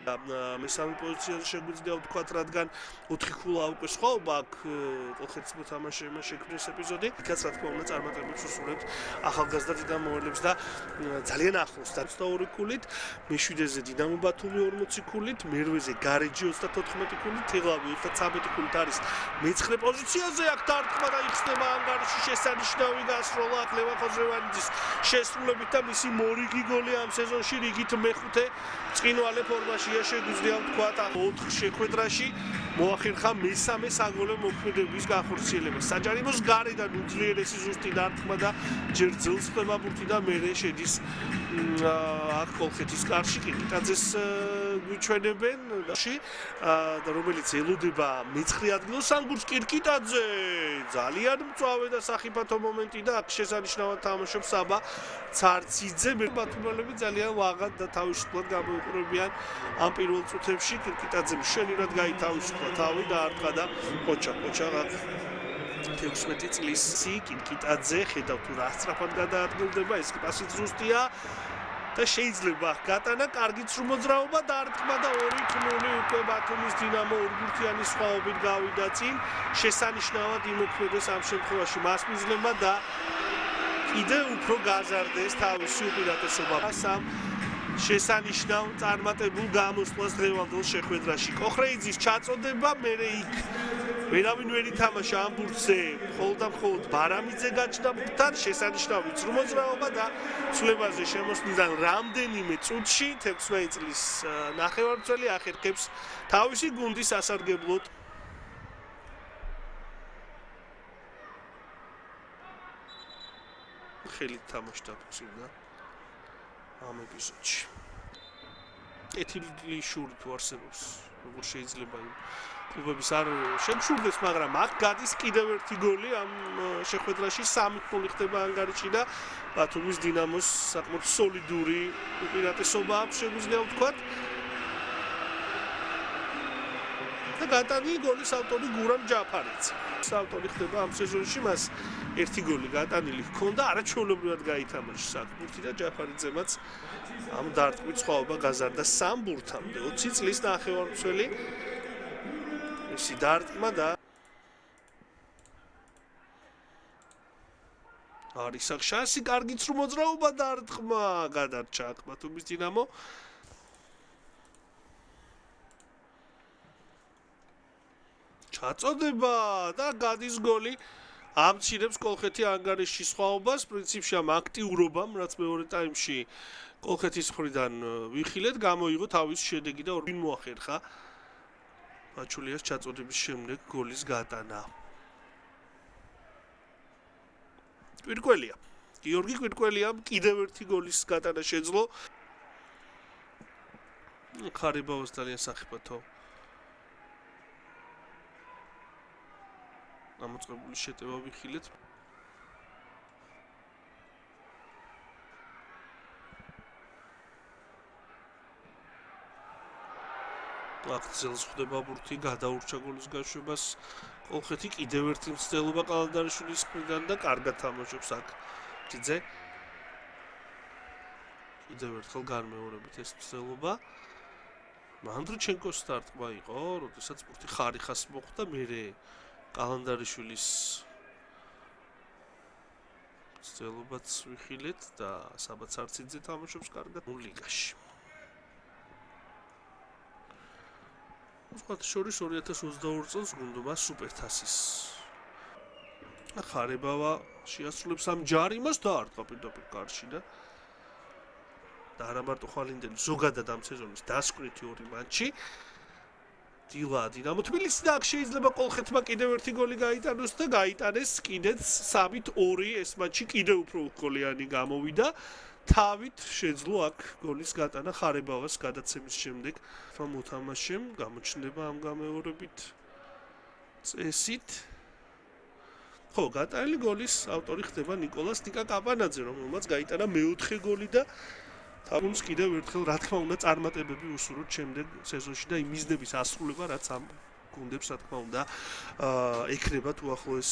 მესამე პოზიციაზე შეგვიძლია ვთქვათ, რადგან 4 ქულა უკვე სხვაობა აქ კოლხეთის მოთამაშეებმა შექმნეს ეპიზოდი. იქაც რა თქმა უნდა წარმატებებს უსურვებთ ახალგაზრდა დინამოელებს და ძალიან ახლოს 22 ქულით, მე-7-ზე დინამო ბათუმი 40 ქულით, მერვეზე გარეჯი 34 ქულით, თელავი 33 ქულით არის მე-9 პოზიციაზე. აქ დარტყმა და იხსნება ანგარიში შესანიშნავი გასროლა აქ ლევან ხოზრევანიძის შესრულებით და მისი მორიგი გოლი ამ სეზონში რიგით მეხუთე წინვალე ფორმაშია შეგვიძლია ვთქვათ 4 შეხვედრაში მოახერხა მესამე საგოლე მოქმედების განხორციელება. საჯარიმოს გარედან უძლიერესი ზუსტი დარტყმა და ჯერ ძილს ხდება ბურთი და მერე შედის აქ კოლხეთის კარში კიკიტაძეს გვიჩვენებენ და რომელიც ელოდება მე-9 ადგილს სანგურს კიკიტაძე ძალიან მწვავე და სახიფათო მომენტი და აქ შესანიშნავად თამაშობს საბა ცარციძე. ბათუმელები ძალიან ვაღად და თავისუფლად გამოიყურებიან ამ პირველ წუთებში. კიკიტაძემ შენურად გაითავისუფლა თავი და არტყა და ყოჩა 16 წლის კიკიტაძე ხედავ თუ რა სწრაფად გადაადგილდება, ეს პასიც ზუსტია და შეიძლება გატანა კარგიც რომ მოძრაობა და არტყმა და 2-0 უკვე ბათუმის დინამო ორგურთიანი სხვაობით გავიდა წინ. შესანიშნავად იმოქმედეს ამ შემთხვევაში მასპინძლებმა და კიდევ უფრო გაზარდეს თავისი უპირატესობა სამ შესანიშნავ წარმატებულ გამოსვლას დღევანდელ შეხვედრაში. კოხრეიძის ჩაწოდება მერე იქ ვერავინ ვერ ითამაშა ამ ბურთზე, მხოლოდ და მხოლოდ ბარამიძე გაჩნდა ბურთთან. შესანიშნავი ძრმოძრაობა და ცვლებაზე შემოსვლიდან რამდენიმე წუთში 16 წლის ნახევარმცველი ახერხებს თავისი გუნდის სასარგებლოდ. ხელით თამაშდა წინა ამ ეპიზოდში. კეთილი შური თუ არსებობს, როგორ შეიძლება იმ კლუბების არ შეგვშურდეს, მაგრამ აქ გადის კიდევ ერთი გოლი ამ შეხვედრაში 3-0 ხდება ანგარიში და ბათუმის დინამოს საკმაოდ სოლიდური უპირატესობა აქვს შეგვიძლია ვთქვათ. და გატანილი გოლის ავტორი გურამ ჯაფარიძე. ავტორი ხდება ამ სეზონში, მას ერთი გოლი გატანილი ჰქონდა, არაჩვეულებრივად გაითამაშა საკუთი და ჯაფარიძემაც ამ დარტყმით სხვაობა გაზარდა 3 ბურთამდე. 20 წლის ნახევარმცველი ისი დარტყმა და არის აქ შანსი, კარგი ძრმოძრაობა და დარტყმა გადარჩა აქ ბათუმის დინამო. ჩაწოდება და გადის გოლი ამცირებს კოლხეთი ანგარიშში სხვაობას. პრინციპში ამ აქტიურობამ, რაც მეორე ტაიმში კოლხეთის მხრიდან ვიხილეთ, გამოიღო თავის შედეგი და ორ მოახერხა მაჩულიას ჩაწოდების შემდეგ გოლის გატანა. კვირკველია. გიორგი კვირკველიამ კიდევ ერთი გოლის გატანა შეძლო. ხარიბაოს ძალიან სახიფათო გამოწყებული შეტევა ვიხილეთ. აქცელს ხდება ბურთი, გადაურჩა გოლის გაშვებას. კოლხეთი კიდევ ერთი მცდელობა კალანდარიშვილის მხრიდან და კარგად თამაშობს აქ ჭიძე. კიდევ ერთხელ განმეორებით ეს მცდელობა. მანდრიჩენკოს დარტყმა იყო, როდესაც ბურთი ხარიხას მოხვდა, მერე კალანდარიშვილის მცდელობაც ვიხილეთ და საბა ცარციძე თამაშობს კარგად ლიგაში. უბრალოდ შორის 2022 წელს გუნდობა სუპერთასის ხარებავა შეასრულებს ამ ჯარიმას და არტყა პირდაპირ კარში და არა მარტო ხვალინდელი ზოგადად ამ სეზონის დასკვნითი 2 მატჩი. დილა დინამო თბილისი და აქ შეიძლება კოლხეთმა კიდევ ერთი გოლი გაიტანოს და გაიტანეს კიდეც 3-2 ეს მატჩი კიდევ უფრო უხოლიანი გამოვიდა. თავით შეძლო აქ გოლის გატანა ხარებავას გადაცემის შემდეგ მოთამაშემ გამოჩნდება ამ გამეორებით წესით. ხო, გატანილი გოლის ავტორი ხდება ნიკოლას ნიკაკაპანაძე, რომელმაც გაიტანა მე-4 გოლი და თამუნს კიდევ ერთხელ რა თქმა უნდა წარმატებები უსურვოთ შემდეგ სეზონში და იმ მიზნების ასრულება, რაც ამ გუნდებს რა თქმა უნდა ექნება თუ ახლოს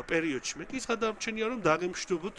პერიოდში. მე კი გადამჩენია რომ დაგემშვიდობოთ